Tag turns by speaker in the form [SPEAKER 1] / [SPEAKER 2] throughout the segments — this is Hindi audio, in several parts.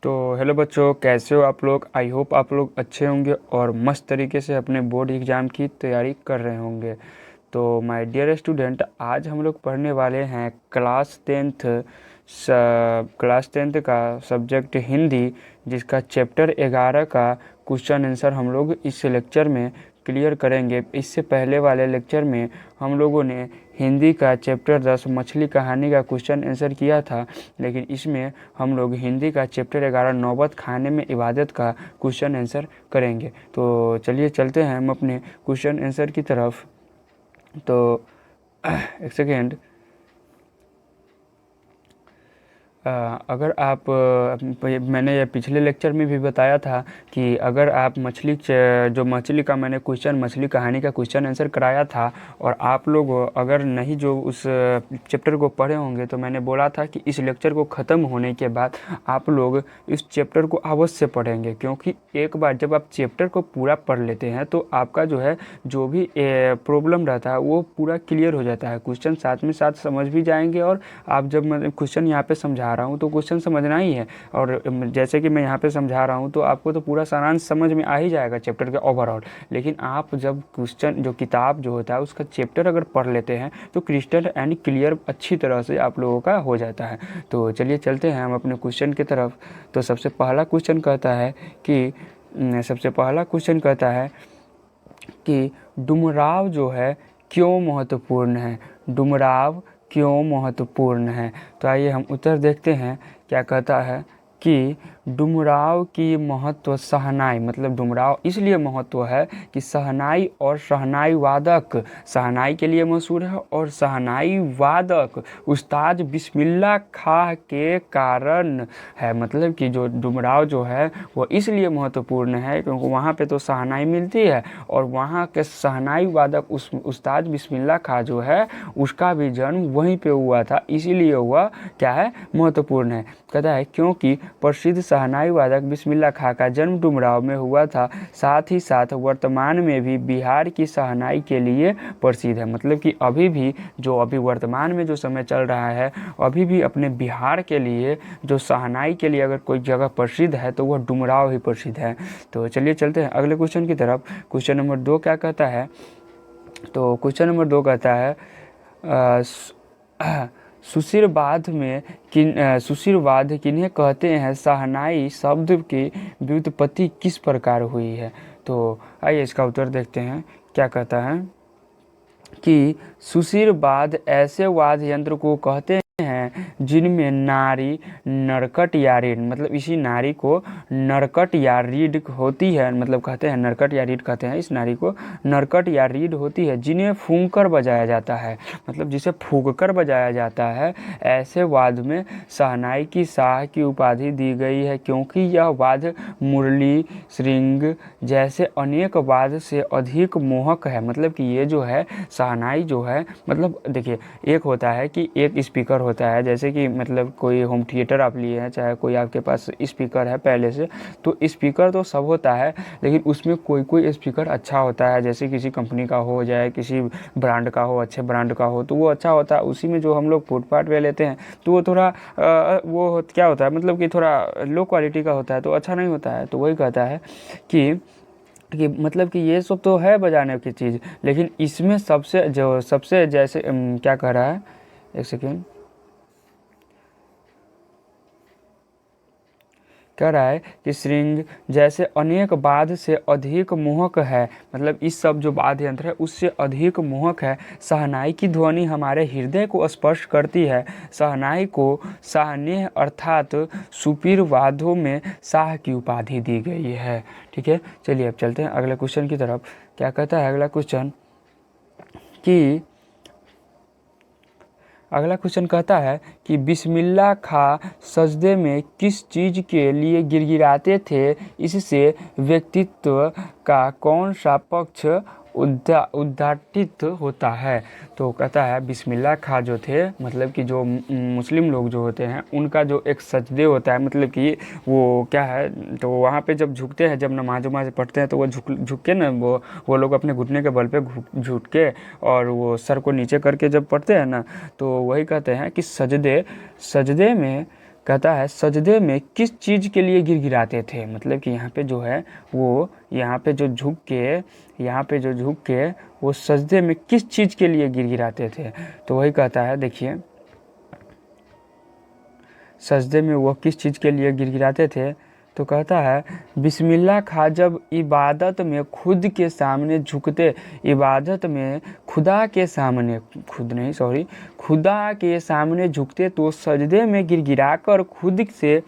[SPEAKER 1] तो हेलो बच्चों, कैसे हो आप लोग। आई होप आप लोग अच्छे होंगे और मस्त तरीके से अपने बोर्ड एग्ज़ाम की तैयारी कर रहे होंगे। तो माय डियर स्टूडेंट, आज हम लोग पढ़ने वाले हैं क्लास टेंथ का सब्जेक्ट हिंदी, जिसका चैप्टर 11 का क्वेश्चन आंसर हम लोग इस लेक्चर में क्लियर करेंगे। इससे पहले वाले लेक्चर में हम लोगों ने हिंदी का चैप्टर 10 मछली कहानी का क्वेश्चन आंसर किया था, लेकिन इसमें हम लोग हिंदी का चैप्टर 11 नौबत खाने में इबादत का क्वेश्चन आंसर करेंगे। तो चलिए चलते हैं हम अपने क्वेश्चन आंसर की तरफ। तो एक सेकेंड। अगर आप मैंने ये पिछले लेक्चर में भी बताया था कि अगर आप जो मछली का मैंने क्वेश्चन मछली कहानी का क्वेश्चन आंसर कराया था और आप लोग अगर नहीं जो उस चैप्टर को पढ़े होंगे, तो मैंने बोला था कि इस लेक्चर को ख़त्म होने के बाद आप लोग इस चैप्टर को अवश्य पढ़ेंगे, क्योंकि एक बार जब आप चैप्टर को पूरा पढ़ लेते हैं तो आपका जो है जो भी प्रॉब्लम रहता है वो पूरा क्लियर हो जाता है। क्वेश्चन साथ में साथ समझ भी जाएंगे और आप जब मैं क्वेश्चन यहाँ पे समझा रहा हूँ तो क्वेश्चन समझना ही है, और जैसे कि मैं यहाँ पे समझा रहा हूँ तो आपको तो पूरा सारांश समझ में आ ही जाएगा चैप्टर के ओवरऑल। लेकिन आप जब क्वेश्चन जो किताब जो होता है उसका चैप्टर अगर पढ़ लेते हैं तो क्रिस्टल एंड क्लियर अच्छी तरह से आप लोगों का हो जाता है। तो चलिए चलते हैं हम अपने क्वेश्चन की तरफ। तो सबसे पहला क्वेश्चन कहता है कि डुमराव जो है क्यों महत्वपूर्ण है। डुमराव क्यों महत्वपूर्ण है। तो आइए हम उत्तर देखते हैं। क्या कहता है कि डुमराव की महत्व शहनाई, मतलब डुमराव इसलिए महत्व है कि शहनाई और शहनाई वादक, शहनाई के लिए मशहूर है और शहनाई वादक उस्ताद बिस्मिल्लाह खां के कारण है। मतलब कि जो डुमराव जो है वो इसलिए महत्वपूर्ण है क्योंकि वहाँ पे तो शहनाई मिलती है और वहाँ के शहनाई वादक उस्ताद बिस्मिल्लाह खां जो है उसका भी जन्म वहीं पे हुआ था, इसीलिए हुआ क्या है महत्वपूर्ण है। कहता है क्योंकि प्रसिद्ध शहनाई वादक बिस्मिल्लाह खां का जन्म डुमराव में हुआ था, साथ ही साथ वर्तमान में भी बिहार की शहनाई के लिए प्रसिद्ध है। मतलब कि अभी वर्तमान में जो समय चल रहा है, अभी भी अपने बिहार के लिए जो शहनाई के लिए अगर कोई जगह प्रसिद्ध है तो वह डुमराव ही प्रसिद्ध है। तो चलिए चलते हैं अगले क्वेश्चन की तरफ। क्वेश्चन नंबर 2 क्या कहता है। तो क्वेश्चन नंबर 2 कहता है सुशिरवाद किन्हें कहते हैं, शहनाई शब्द की व्युत्पत्ति किस प्रकार हुई है। तो आइए इसका उत्तर देखते हैं। क्या कहता है कि सुशिरवाद ऐसे वाद्य यंत्र को कहते हैं जिनमें नारी नरकट या रीढ़, मतलब इसी नारी को नरकट या रीढ़ होती है, मतलब कहते हैं नरकट या रीढ़ कहते हैं इस नारी को, नरकट या रीढ़ होती है, जिन्हें फूंक कर बजाया जाता है, मतलब जिसे फूंक कर बजाया जाता है। ऐसे वाद्य में शहनाई की शाह की उपाधि दी गई है क्योंकि यह वाद्य मुरली श्रृंग जैसे अनेक वाद्य से अधिक मोहक है। मतलब कि ये जो है शहनाई जो है, मतलब देखिए एक होता है कि एक स्पीकर होता है, जैसे कि मतलब कोई होम थिएटर आप लिए हैं, चाहे कोई आपके पास स्पीकर है पहले से, तो स्पीकर तो सब होता है, लेकिन उसमें कोई स्पीकर अच्छा होता है, जैसे किसी कंपनी का हो, जाए किसी ब्रांड का हो, अच्छे ब्रांड का हो तो वो अच्छा होता है। उसी में जो हम लोग फुटपाथ पे लेते हैं तो वो थोड़ा वो क्या होता है, मतलब कि थोड़ा लो क्वालिटी का होता है तो अच्छा नहीं होता है। तो वही कहता है कि मतलब कि ये सब तो है बजाने की चीज़, लेकिन इसमें सबसे जैसे क्या कह रहा है, एक सेकेंड, कह रहा है कि श्रृंग जैसे अनेक वाद्य से अधिक मोहक है, मतलब इस सब जो वाद्य यंत्र है उससे अधिक मोहक है। शहनाई की ध्वनि हमारे हृदय को स्पर्श करती है। शहनाई को शाहनेह अर्थात सुपीर वाद्यों में शाह की उपाधि दी गई है। ठीक है, चलिए अब चलते हैं अगले क्वेश्चन की तरफ। क्या कहता है अगला क्वेश्चन कहता है कि बिस्मिल्लाह खां सजदे में किस चीज़ के लिए गिड़गिड़ाते थे, इससे व्यक्तित्व का कौन सा पक्ष उद्घाटित होता है। तो कहता है बिस्मिल्लाह खां जो थे, मतलब कि जो मुस्लिम लोग जो होते हैं उनका जो एक सजदे होता है, मतलब कि वो क्या है, तो वहाँ पे जब झुकते हैं, जब नमाज पढ़ते हैं तो वो झुक के ना वो लोग अपने घुटने के बल पे झुक के और वो सर को नीचे करके जब पढ़ते हैं ना, तो वही कहते हैं कि सजदे में कहता है सजदे में किस चीज़ के लिए गिड़गिड़ाते थे, मतलब कि यहाँ पे जो है वो यहाँ पे जो झुक के वो सजदे में किस चीज़ के लिए गिड़गिड़ाते थे। तो वही कहता है, देखिए सजदे में वो किस चीज़ के लिए गिड़गिड़ाते थे। तो कहता है बिस्मिल्लाह खा जब इबादत में खुद के सामने झुकते, इबादत में खुदा के सामने खुदा के सामने झुकते तो सजदे में गिड़गिड़ाकर खुद से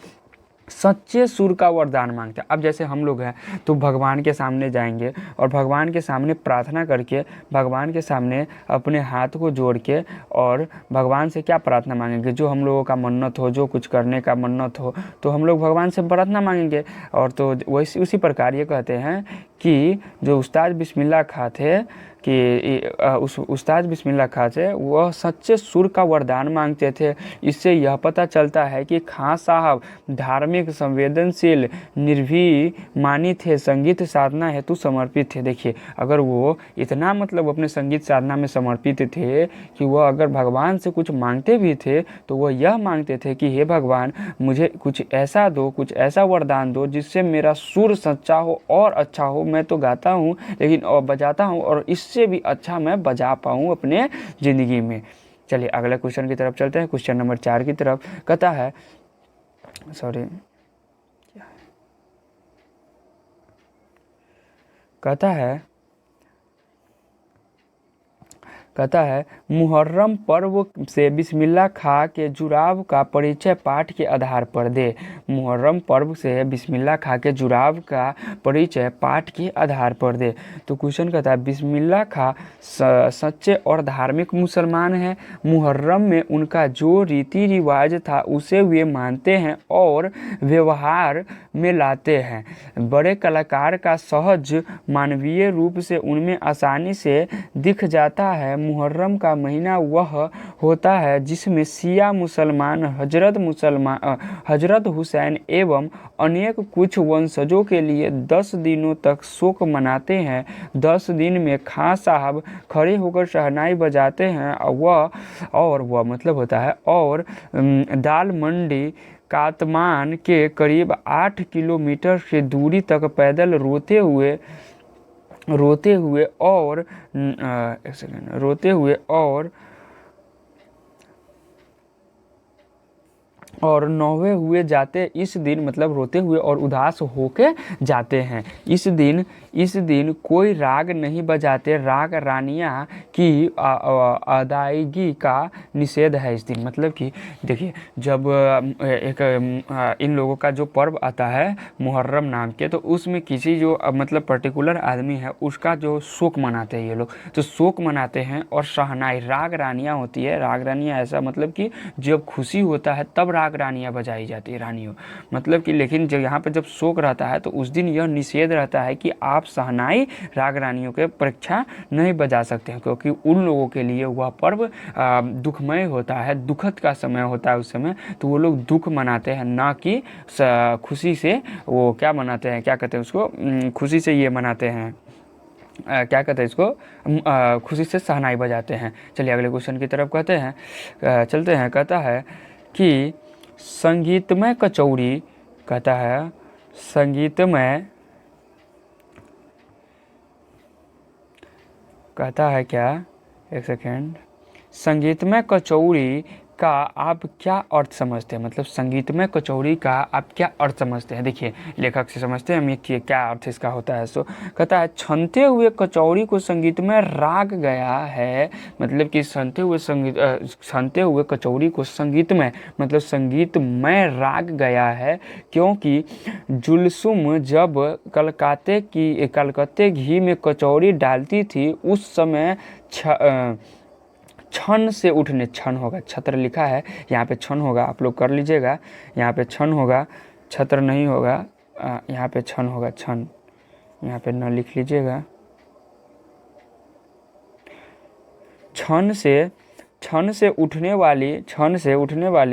[SPEAKER 1] सच्चे सुर का वरदान मांगते हैं। अब जैसे हम लोग हैं तो भगवान के सामने जाएंगे और भगवान के सामने प्रार्थना करके, भगवान के सामने अपने हाथ को जोड़ के और भगवान से क्या प्रार्थना मांगेंगे, जो हम लोगों का मन्नत हो, जो कुछ करने का मन्नत हो, तो हम लोग भगवान से प्रार्थना मांगेंगे। और तो वैसे उसी प्रकार ये कहते हैं कि जो उस्ताद बिस्मिल्लाह खां थे उस उस्ताद बिस्मिल्लाह खां थे वह सच्चे सुर का वरदान मांगते थे। इससे यह पता चलता है कि खां साहब धार्मिक, संवेदनशील, निर्भीमानी थे, संगीत साधना हेतु समर्पित थे। देखिए अगर वो इतना मतलब अपने संगीत साधना में समर्पित थे कि वह अगर भगवान से कुछ मांगते भी थे तो वह यह मांगते थे कि हे भगवान मुझे कुछ ऐसा दो, कुछ ऐसा वरदान दो जिससे मेरा सुर सच्चा हो और अच्छा हो। मैं तो गाता हूँ लेकिन और बजाता हूँ और इससे भी अच्छा मैं बजा पाऊँ अपने ज़िंदगी में। चलिए अगले क्वेश्चन की तरफ चलते हैं, क्वेश्चन नंबर 4 की तरफ। कहता है मुहर्रम पर्व से बिस्मिल्लाह खां के जुड़ाव का परिचय पाठ के आधार पर दे। मुहर्रम पर्व से बिस्मिल्लाह खां के जुड़ाव का परिचय पाठ के आधार पर दे। तो क्वेश्चन कहता है बिस्मिल्लाह खां सच्चे और धार्मिक मुसलमान हैं। मुहर्रम में उनका जो रीति रिवाज था उसे वे मानते हैं और व्यवहार में लाते हैं। बड़े कलाकार का सहज मानवीय रूप से उनमें आसानी से दिख जाता है। मुहर्रम का महीना वह होता है जिसमें शिया मुसलमान हजरत हुसैन एवं अनेक कुछ वंशजों के लिए 10 दिनों तक शोक मनाते हैं। 10 दिन में खां साहब खड़े होकर शहनाई बजाते हैं और वह मतलब होता है और दाल मंडी कातमान के करीब 8 किलोमीटर की दूरी तक पैदल रोते हुए और नौवे हुए जाते। इस दिन मतलब रोते हुए और उदास होके जाते हैं। इस दिन कोई राग नहीं बजाते। राग रानियाँ की अदायगी का निषेध है इस दिन। मतलब कि देखिए जब इन लोगों का जो पर्व आता है मुहर्रम नाम के, तो उसमें किसी जो मतलब पर्टिकुलर आदमी है उसका जो शोक मनाते हैं ये लोग, तो शोक मनाते हैं। और शहनाई राग रानियाँ होती है। राग रानियाँ ऐसा मतलब कि जब खुशी होता है तब राग रानियाँ बजाई जाती है, रानियों मतलब कि। लेकिन जब यहाँ पे जब शोक रहता है तो उस दिन यह निषेध रहता है कि आप शहनाई राग रानियों के परीक्षा नहीं बजा सकते हैं, क्योंकि उन लोगों के लिए वह पर्व दुखमय होता है, दुखद का समय होता है उस समय। तो वो लोग दुख मनाते हैं, ना कि खुशी से। वो क्या मनाते हैं, क्या कहते हैं उसको, खुशी से ये मनाते हैं, क्या कहते हैं इसको, खुशी से शहनाई बजाते हैं। चलिए अगले क्वेश्चन की तरफ चलते हैं। कहता है कि संगीतमय कचौड़ी, कहता है संगीतमय, कहता है क्या, एक सेकेंड, संगीतमय कचौड़ी का आप क्या अर्थ समझते हैं, मतलब संगीतमय कचौड़ी का आप क्या अर्थ समझते हैं। देखिए लेखक से समझते हैं हम ये क्या अर्थ इसका होता है। सो कहता है छनते हुए कचौड़ी को संगीतमय राग गया है। मतलब कि छनते हुए कचौड़ी को संगीतमय मतलब संगीतमय राग गया है, क्योंकि जुलसुम जब कलकत्ते घी में कचौड़ी डालती थी उस समय छन से उठने, छन होगा, छत्र लिखा है यहाँ पे, छन होगा, आप लोग कर लीजिएगा। यहाँ पे छन होगा, छत्र नहीं होगा, यहाँ पे छन होगा, छन यहाँ पे न लिख लीजिएगा। छन से उठने वाली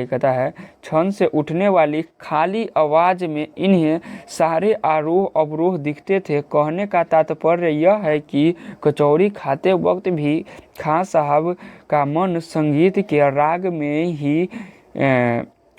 [SPEAKER 1] कहता है छन से उठने वाली खाली आवाज़ में इन्हें सारे आरोह अवरोह दिखते थे। कहने का तात्पर्य यह है कि कचौड़ी खाते वक्त भी खां साहब का मन संगीत के राग में ही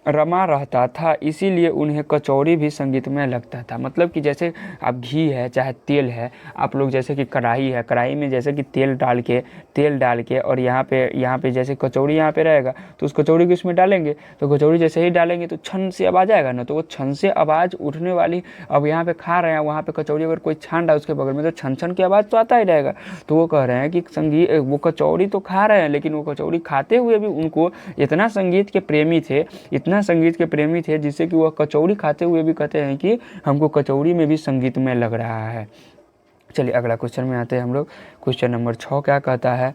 [SPEAKER 1] रमा रहता था, इसीलिए उन्हें कचौड़ी भी संगीतमय लगता था। मतलब कि जैसे अब घी है चाहे तेल है, आप लोग जैसे कि कढ़ाई है, कढ़ाई में जैसे कि तेल डाल के और यहाँ पे जैसे कचौड़ी यहाँ पे रहेगा तो उस कचौड़ी को इसमें डालेंगे, तो कचौड़ी जैसे ही डालेंगे तो छन से आवाज़ आएगा ना, तो वो छन से आवाज़ उठने वाली, अब यहाँ पे खा रहे हैं, वहाँ पे कचौड़ी अगर कोई छान रहा है उसके बगल में तो छन छन की आवाज़ तो आता ही रहेगा। तो वो कह रहे हैं कि संगीत, वो कचौड़ी तो खा रहे हैं लेकिन वो कचौड़ी खाते हुए भी उनको इतना संगीत के प्रेमी थे, इतना संगीत के प्रेमी थे जिससे कि वह कचौड़ी खाते हुए भी कहते हैं कि हमको कचौड़ी में भी संगीतमय लग रहा है। चलिए अगला क्वेश्चन में आते हैं हम लोग। क्वेश्चन नंबर 6 क्या कहता है,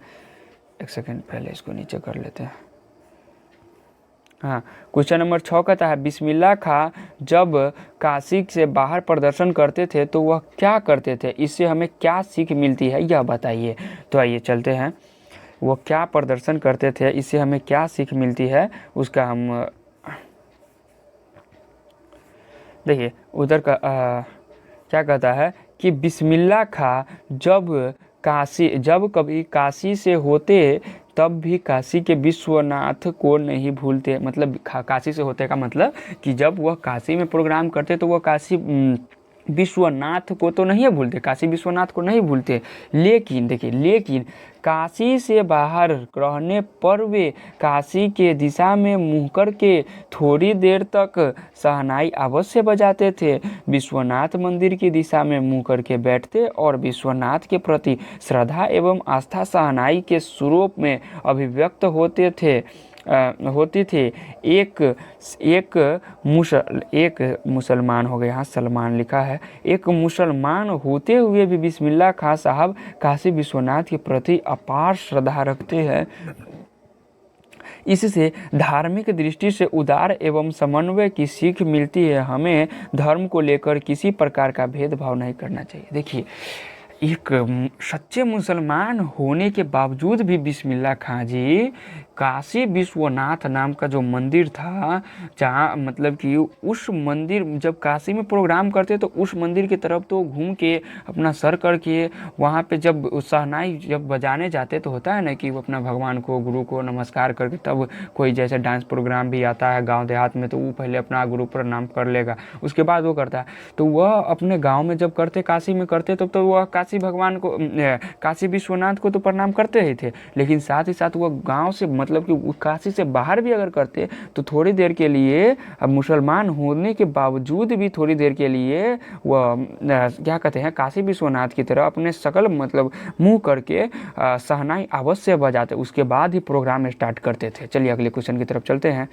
[SPEAKER 1] एक सेकेंड पहले इसको नीचे कर लेते हैं। हाँ, क्वेश्चन नंबर 6 कहता है बिस्मिल्लाह खां जब काशी से बाहर प्रदर्शन करते थे तो वह क्या करते थे, इससे हमें क्या सीख मिलती है यह बताइए। तो आइए चलते हैं, वो क्या प्रदर्शन करते थे, इससे हमें क्या सीख मिलती है उसका हम देखिए उधर का क्या कहता है कि बिस्मिल्लाह खां जब कभी काशी से होते तब भी काशी के विश्वनाथ को नहीं भूलते। मतलब काशी से होते का मतलब कि जब वह काशी में प्रोग्राम करते तो वह काशी विश्वनाथ को तो नहीं भूलते, काशी विश्वनाथ को नहीं भूलते, लेकिन देखिए लेकिन काशी से बाहर रहने पर वे काशी के दिशा में मुँह करके थोड़ी देर तक शहनाई अवश्य बजाते थे। विश्वनाथ मंदिर की दिशा में मुँह करके बैठते और विश्वनाथ के प्रति श्रद्धा एवं आस्था शहनाई के स्वरूप में अभिव्यक्त होती थी। एक मुसलमान हो गया, यहाँ सलमान लिखा है, एक मुसलमान होते हुए भी बिस्मिल्लाह खां साहब काशी विश्वनाथ के प्रति अपार श्रद्धा रखते हैं। इससे धार्मिक दृष्टि से उदार एवं समन्वय की सीख मिलती है। हमें धर्म को लेकर किसी प्रकार का भेदभाव नहीं करना चाहिए। देखिए एक सच्चे मुसलमान होने के बावजूद भी बिस्मिल्लाह खां जी काशी विश्वनाथ नाम का जो मंदिर था, जहाँ मतलब कि उस मंदिर जब काशी में प्रोग्राम करते तो उस मंदिर की तरफ तो घूम के अपना सर करके वहाँ पे जब शहनाई जब बजाने जाते तो होता है ना कि वो अपना भगवान को गुरु को नमस्कार करके, तब कोई जैसे डांस प्रोग्राम भी आता है गांव देहात में तो वो पहले अपना गुरु प्रणाम कर लेगा, उसके बाद वो करता है। तो वह अपने गाँव में जब करते, काशी में करते तब तो वह काशी भगवान को, काशी विश्वनाथ को तो प्रणाम करते ही थे, लेकिन साथ ही साथ वह गाँव से मतलब कि काशी से बाहर भी अगर करते तो थोड़ी देर के लिए, अब मुसलमान होने के बावजूद भी थोड़ी देर के लिए वह क्या कहते हैं काशी विश्वनाथ की तरह अपने सकल मतलब मुंह करके शहनाई अवश्य बजाते, उसके बाद ही प्रोग्राम स्टार्ट करते थे। चलिए अगले क्वेश्चन की तरफ चलते हैं।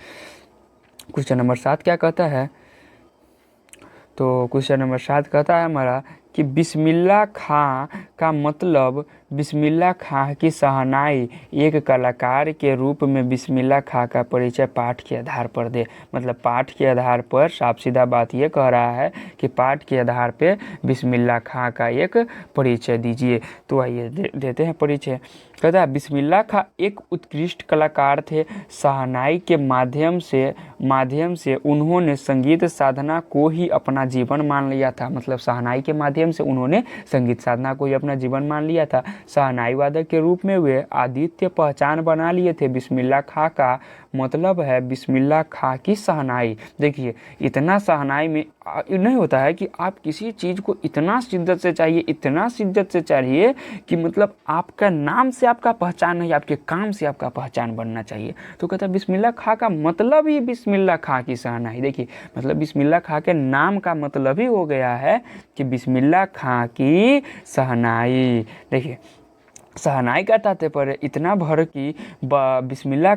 [SPEAKER 1] क्वेश्चन नंबर 7 क्या कहता है, तो क्वेश्चन नंबर 7 कहता है हमारा कि बिस्मिल्लाह खां का मतलब बिस्मिल्लाह खां की शहनाई एक कलाकार के रूप में बिस्मिल्लाह खां का परिचय पाठ के आधार पर दे। मतलब पाठ के आधार पर साफ सीधा बात ये कह रहा है कि पाठ के आधार पे बिस्मिल्लाह खां का एक परिचय दीजिए। तो आइए देते हैं परिचय। कहता है बिस्मिल्लाह खां एक उत्कृष्ट कलाकार थे। शहनाई के माध्यम से उन्होंने संगीत साधना को ही अपना जीवन मान लिया था। मतलब शहनाई के माध्यम से उन्होंने संगीत साधना को ही अपना जीवन मान लिया था। शहनाई वादक के रूप में वे आदित्य पहचान बना लिए थे। बिस्मिल्लाह खां का मतलब है बिस्मिल्लाह खां की शहनाई। देखिए इतना शहनाई में नहीं होता है कि आप किसी चीज़ को इतना शिद्दत से चाहिए, इतना शिद्दत से चाहिए कि मतलब आपका नाम से आपका पहचान नहीं, आपके काम से आपका पहचान बनना चाहिए। तो कहता है बिस्मिल्लाह खां का मतलब ही बिस्मिल्लाह खां की शहनाई। देखिए मतलब बिस्मिल्लाह खां के नाम का मतलब ही हो गया है कि बिस्मिल्लाह खां की शहनाई। देखिए शहनाई का तात्पर्य इतना भर कि बिस्मिल्लाह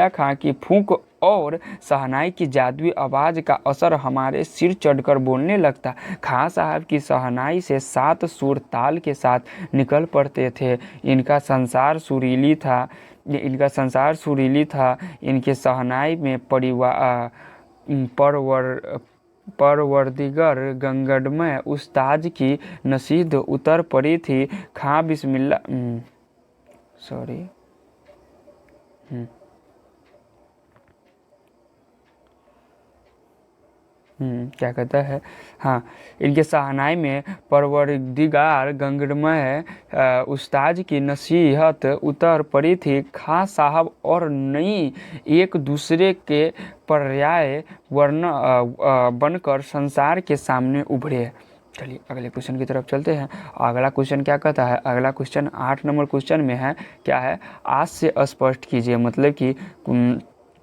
[SPEAKER 1] खां की फूंक और शहनाई की जादुई आवाज़ का असर हमारे सिर चढ़कर बोलने लगता। खां साहब की शहनाई से 7 सुर ताल के साथ निकल पड़ते थे। इनका संसार सुरीली था। इनके शहनाई में परवरदिगर गंगडमय उस्ताद की नसीहत उतर पड़ी थी। खां क्या कहता है, हाँ, इनके शहनाई में परवरदिगार गंगमय उस्ताद की नसीहत उतर पड़ी थी। खां साहब और नई एक दूसरे के पर्याय वर्ण बनकर संसार के सामने उभरे। चलिए अगले क्वेश्चन की तरफ चलते हैं। अगला क्वेश्चन क्या कहता है, अगला क्वेश्चन 8 नंबर क्वेश्चन में है, क्या है, आज से स्पष्ट कीजिए। मतलब कि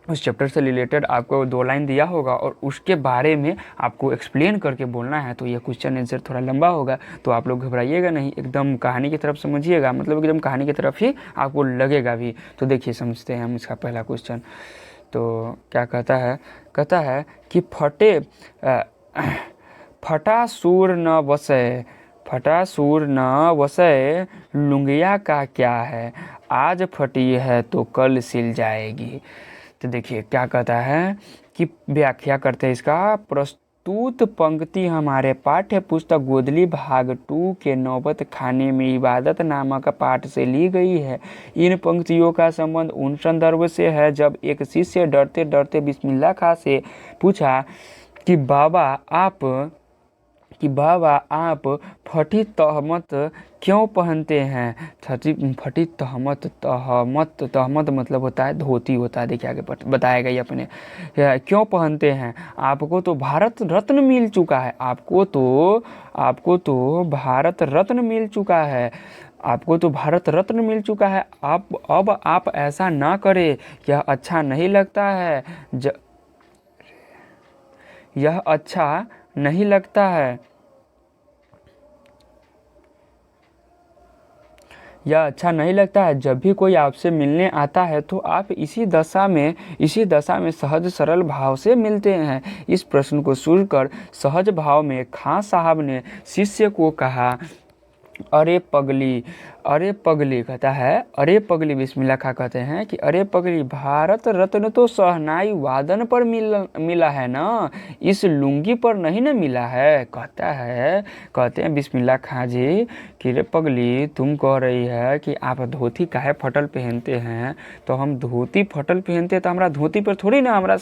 [SPEAKER 1] उस चैप्टर से रिलेटेड आपको 2 लाइन दिया होगा और उसके बारे में आपको एक्सप्लेन करके बोलना है। तो यह क्वेश्चन आंसर थोड़ा लंबा होगा, तो आप लोग घबराइएगा नहीं, एकदम कहानी की तरफ समझिएगा, मतलब एकदम कहानी की तरफ ही आपको लगेगा भी। तो देखिए समझते हैं हम इसका पहला क्वेश्चन। तो क्या कहता है, कहता है कि फटा सूर न वसै, फटा सूर न वसै, लुंगिया का क्या है, आज फटी है तो कल सिल जाएगी। तो देखिए क्या कहता है कि व्याख्या करते हैं इसका। प्रस्तुत पंक्ति हमारे पाठ्य पुस्तक गोदली भाग 2 के नौबत खाने में इबादत नामक पाठ से ली गई है। इन पंक्तियों का संबंध उन संदर्भ से है जब एक शिष्य डरते डरते बिस्मिल्लाह खां से पूछा कि बाबा आप फटी तहमत क्यों पहनते हैं। फटी तहमत मतलब होता है धोती होता है। देखिए आगे बताएगा ये अपने, क्यों पहनते हैं। आपको तो भारत रत्न मिल चुका है, आपको तो भारत रत्न मिल चुका है, आपको तो भारत रत्न मिल चुका है। अब आप ऐसा ना करें, यह अच्छा नहीं लगता है, यह अच्छा नहीं लगता है, यह अच्छा नहीं लगता है। जब भी कोई आपसे मिलने आता है तो आप इसी दशा में सहज सरल भाव से मिलते हैं। इस प्रश्न को सुनकर सहज भाव में खां साहब ने शिष्य को कहा, अरे पगली कहता है, अरे पगली, बिस्मिल्लाह खां कहते हैं कि अरे पगली, भारत रत्न तो शहनाई वादन पर मिला है ना, इस लुंगी पर नहीं ना मिला है। कहते हैं बिस्मिल्लाह खां जी कि रे पगली, तुम कह रही है कि आप धोती काहे फटल पहनते हैं, तो हम धोती फटल पहनते तो हमारा धोती पर थोड़ी ना हमारा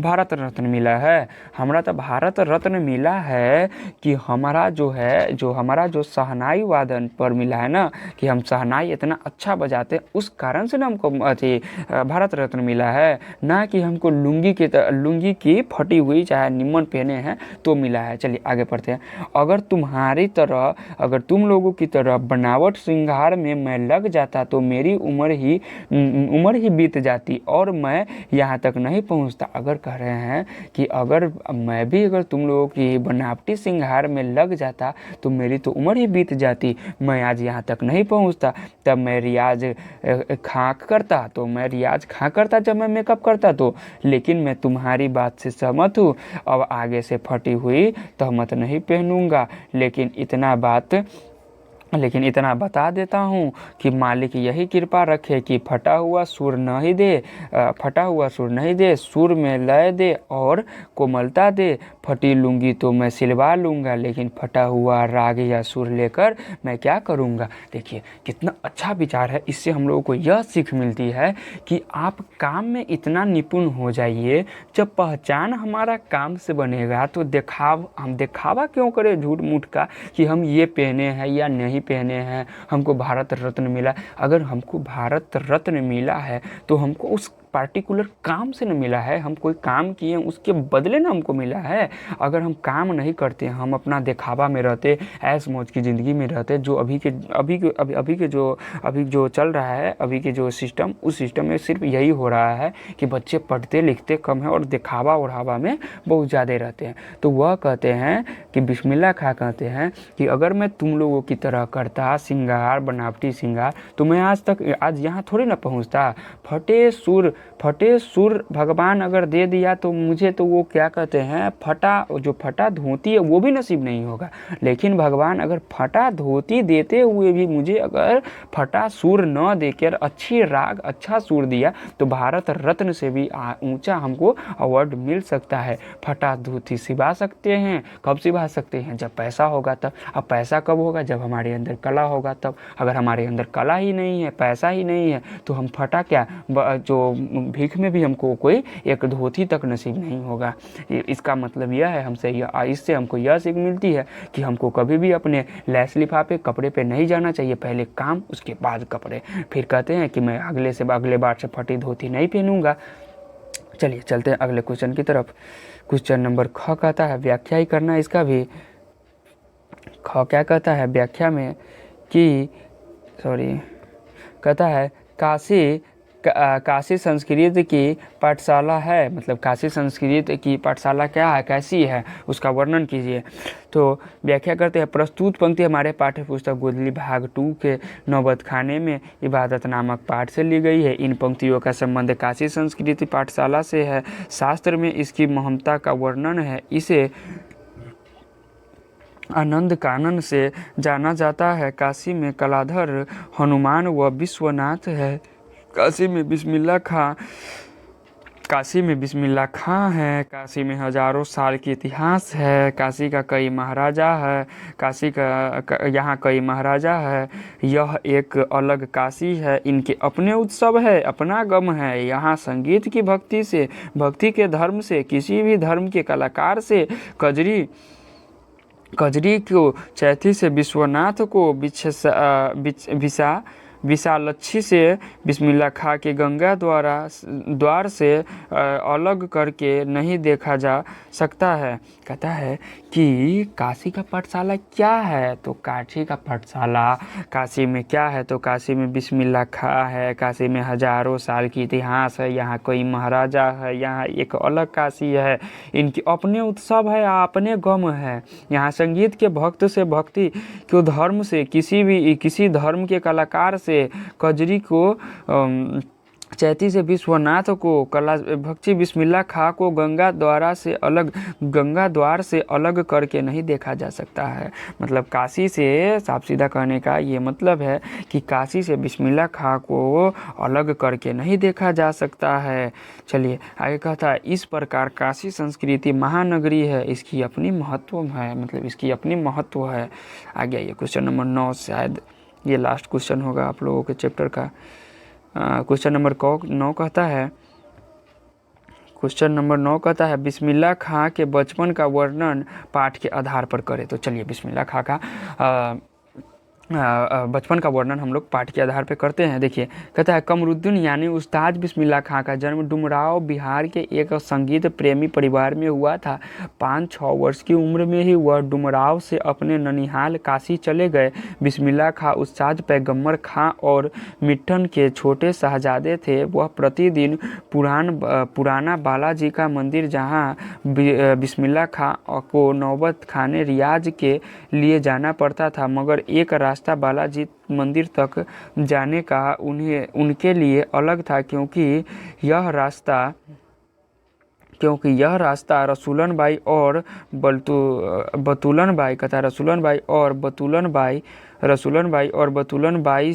[SPEAKER 1] भारत रत्न मिला है। हमारा तो भारत रत्न मिला है कि हमारा जो शहनाई वादन पर मिला है ना, कि हम शहनाई इतना अच्छा बजाते हैं, उस कारण से ना हमको भारत रत्न मिला है, ना कि हमको लुंगी की फटी हुई चाहे निम्न पहने हैं तो मिला है। चलिए आगे पढ़ते हैं। अगर तुम लोगों की तरह बनावट श्रृंगार में मैं लग जाता तो मेरी उम्र ही बीत जाती और मैं यहाँ तक नहीं पहुँचता। अगर कह रहे हैं कि अगर तुम लोगों की बनावटी श्रृंगार में लग जाता तो मेरी तो उम्र ही बीत जाती, मैं आज यहाँ तक नहीं पहुँचता। तब मैं रियाज खाक करता जब मैं मेकअप करता तो। लेकिन मैं तुम्हारी बात से सहमत हूँ, अब आगे से फटी हुई तहमत नहीं पहनूंगा। लेकिन इतना बता देता हूँ कि मालिक यही कृपा रखे कि फटा हुआ सुर नहीं दे, सुर में लय दे और कोमलता दे। फटी लूंगी तो मैं सिलवा लूँगा, लेकिन फटा हुआ राग या सुर लेकर मैं क्या करूँगा। देखिए कितना अच्छा विचार है। इससे हम लोगों को यह सीख मिलती है कि आप काम में इतना निपुण हो जाइए, जब पहचान हमारा काम से बनेगा तो हम दिखावा क्यों करें झूठ मूठ का कि हम ये पहने हैं या नहीं पहने हैं, हमको भारत रत्न मिला। अगर हमको भारत रत्न मिला है तो हमको उस पार्टिकुलर काम से न मिला है, हम कोई काम किए उसके बदले ना हमको मिला है। अगर हम काम नहीं करते, हम अपना दिखावा में रहते, ऐश मौज की ज़िंदगी में रहते, जो अभी जो चल रहा है, अभी के जो सिस्टम, उस सिस्टम में सिर्फ यही हो रहा है कि बच्चे पढ़ते लिखते कम है और दिखावा उड़ावा में बहुत ज़्यादा रहते हैं। तो वह कहते हैं कि बिस्मिल्लाह खां कहते हैं कि अगर मैं तुम लोगों की तरह करता श्रृंगार, बनावटी श्रृंगार, तो मैं आज यहाँ थोड़ी ना पहुँचता। फटे सुर भगवान अगर दे दिया तो मुझे तो वो क्या कहते हैं, फटा धोती है वो भी नसीब नहीं होगा। लेकिन भगवान अगर फटा धोती देते हुए भी मुझे अगर फटा सुर न देकर अच्छी राग अच्छा सुर दिया तो भारत रत्न से भी ऊंचा हमको अवार्ड मिल सकता है। फटा धोती सिवा सकते हैं, कब सिवा सकते हैं, जब पैसा होगा तब। अब पैसा कब होगा, जब हमारे अंदर कला होगा तब। अगर हमारे अंदर कला ही नहीं है, पैसा ही नहीं है, तो हम फटा क्या जो भीख में भी हमको कोई एक धोती तक नसीब नहीं होगा। इसका मतलब यह है इससे हमको यह सीख मिलती है कि हमको कभी भी अपने लैस लिफाफे कपड़े पे नहीं जाना चाहिए, पहले काम उसके बाद कपड़े। फिर कहते हैं कि मैं अगले बार से फटी धोती नहीं पहनूंगा। चलिए चलते हैं अगले क्वेश्चन की तरफ। क्वेश्चन नंबर ख कहता है व्याख्या ही करना इसका भी। ख क्या कहता है व्याख्या में कि कहता है काशी संस्कृत की पाठशाला है, मतलब काशी संस्कृत की पाठशाला क्या है, कैसी है, उसका वर्णन कीजिए। तो व्याख्या करते हैं प्रस्तुत पंक्ति हमारे पाठ्य पुस्तक गोदली भाग 2 के नौबतखाने में इबादत नामक पाठ से ली गई है। इन पंक्तियों का संबंध काशी संस्कृति पाठशाला से है। शास्त्र में इसकी महत्ता का वर्णन है। इसे आनंद कानन से जाना जाता है। काशी में कलाधर हनुमान व विश्वनाथ है। काशी में बिस्मिल्लाह खां है। काशी में हजारों साल की इतिहास है। काशी का कई महाराजा है। यहाँ कई महाराजा है। यह एक अलग काशी है। इनके अपने उत्सव है, अपना गम है। यहाँ संगीत की भक्ति के धर्म से, किसी भी धर्म के कलाकार से, कजरी को चैती से, विश्वनाथ को विशालक्षी से, बिस्मिल्लाह खां के गंगा द्वार से अलग करके नहीं देखा जा सकता है। कहता है कि काशी का पाठशाला क्या है, तो काशी का पाठशाला काशी में क्या है, तो काशी में बिस्मिल्लाह खां है। काशी में हजारों साल की इतिहास है। यहाँ कोई महाराजा है। यहाँ एक अलग काशी है। इनके अपने उत्सव है, अपने गम है। यहाँ संगीत के भक्त से, भक्ति के धर्म से, किसी धर्म के कलाकार से, कजरी को चैती से, विश्वनाथ को कला भक्ति बिस्मिल्लाह खां को गंगा द्वार से अलग करके नहीं देखा जा सकता है। मतलब काशी से, साफ सीधा कहने का ये मतलब है कि काशी से बिस्मिल्लाह खां को अलग करके नहीं देखा जा सकता है। चलिए आगे कहता है इस प्रकार काशी संस्कृति महानगरी है, इसकी अपनी महत्व है, मतलब इसकी अपनी महत्व है। आगे ये क्वेश्चन नंबर 9, शायद ये लास्ट क्वेश्चन होगा आप लोगों के चैप्टर का। क्वेश्चन नंबर 9 कहता है बिस्मिल्लाह खां के बचपन का वर्णन पाठ के आधार पर करें। तो चलिए बिस्मिल्लाह खां का बचपन का वर्णन हम लोग पाठ के आधार पर करते हैं। देखिए कहता है कमरुद्दीन यानी उस्ताद बिस्मिल्लाह खां का जन्म डुमराव बिहार के एक संगीत प्रेमी परिवार में हुआ था। 5-6 वर्ष की उम्र में ही वह डुमराव से अपने ननिहाल काशी चले गए। बिस्मिल्लाह खां उस्ताद पैगम्बर खां और मिट्ठन के छोटे शहजादे थे। वह प्रतिदिन पुराना बालाजी का मंदिर, जहाँ बिस्मिल्लाह खां को नौबत खाने रियाज के लिए जाना पड़ता था, मगर एक रास्ता बालाजी मंदिर तक जाने का उनके लिए अलग था, क्योंकि यह रास्ता रसूलन बाई और बतूलन बाई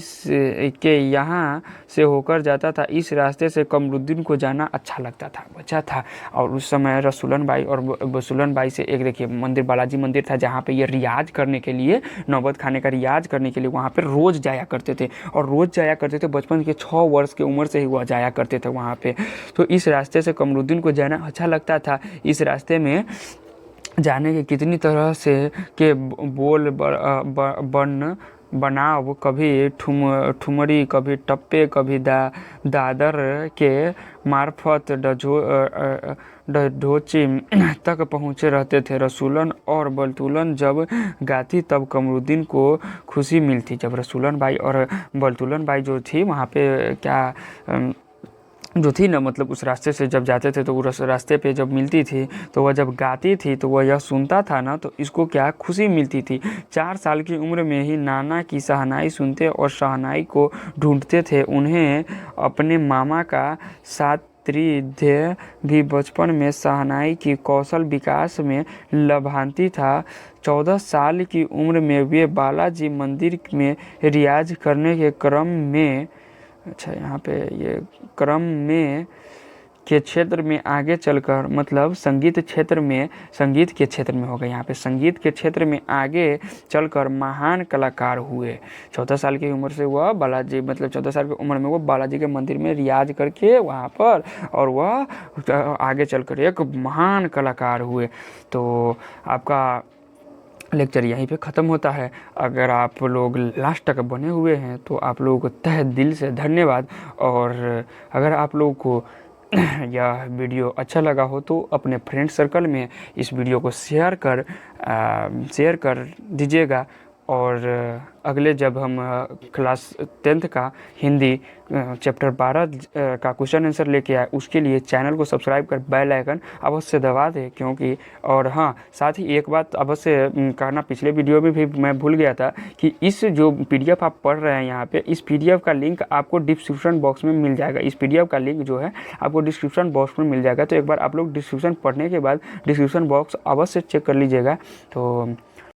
[SPEAKER 1] के यहाँ से होकर जाता था। इस रास्ते से कमरुद्दीन को जाना अच्छा लगता था, बच्चा था। और उस समय रसूलन बाई और बतूलन बाई से एक देखिए मंदिर, बालाजी मंदिर था, जहाँ पे ये रियाज करने के लिए, नौबत खाने का रियाज करने के लिए वहाँ पे रोज़ जाया करते थे। बचपन के 6 वर्ष की उम्र से ही वह जाया करते थे वहाँ पे। तो इस रास्ते से कमरुद्दीन को जाना अच्छा लगता था। इस रास्ते में जाने के कितनी तरह से के बोल बनाव, कभी ठुमरी, कभी टप्पे, कभी दादर के मार्फत ढोची तक पहुँचे रहते थे। रसूलन और बतूलन जब गाती तब कमरुद्दीन को खुशी मिलती। जब रसूलन बाई और बतूलन बाई जो थी वहाँ पे जो थी ना, मतलब उस रास्ते से जब जाते थे तो उस रास्ते पे जब मिलती थी तो वह जब गाती थी तो वह यह सुनता था ना, तो इसको क्या खुशी मिलती थी। 4 साल की उम्र में ही नाना की शहनाई सुनते और शहनाई को ढूंढते थे। उन्हें अपने मामा का सात्रिध्य भी बचपन में शहनाई की कौशल विकास में लाभान्वित था। 14 साल की उम्र में वे बालाजी मंदिर में रियाज करने के क्रम में के क्षेत्र में आगे चलकर, मतलब संगीत क्षेत्र में, संगीत के क्षेत्र में होगा यहाँ पे, संगीत के क्षेत्र में आगे चलकर महान कलाकार हुए। 14 साल की उम्र से वह बालाजी, मतलब 14 साल की उम्र में वो बालाजी के मंदिर में रियाज करके वहाँ पर, और वह आगे चलकर एक महान कलाकार हुए। तो आपका लेक्चर यहीं पे ख़त्म होता है। अगर आप लोग लास्ट तक बने हुए हैं तो आप लोगों को तहे दिल से धन्यवाद। और अगर आप लोगों को यह वीडियो अच्छा लगा हो तो अपने फ्रेंड सर्कल में इस वीडियो को शेयर कर दीजिएगा। और अगले जब हम क्लास 10th का हिंदी चैप्टर 12 का क्वेश्चन आंसर लेके आए, उसके लिए चैनल को सब्सक्राइब कर बेल आइकन अवश्य दबा दें। क्योंकि और हाँ, साथ ही एक बात अवश्य कहना, पिछले वीडियो में भी मैं भूल गया था कि इस जो PDF आप पढ़ रहे हैं यहाँ पे, इस PDF का लिंक आपको डिस्क्रिप्शन बॉक्स में मिल जाएगा। इस PDF का लिंक जो है आपको डिस्क्रिप्शन बॉक्स में मिल जाएगा। तो एक बार आप लोग डिस्क्रिप्शन पढ़ने के बाद डिस्क्रिप्शन बॉक्स अवश्य चेक कर लीजिएगा। तो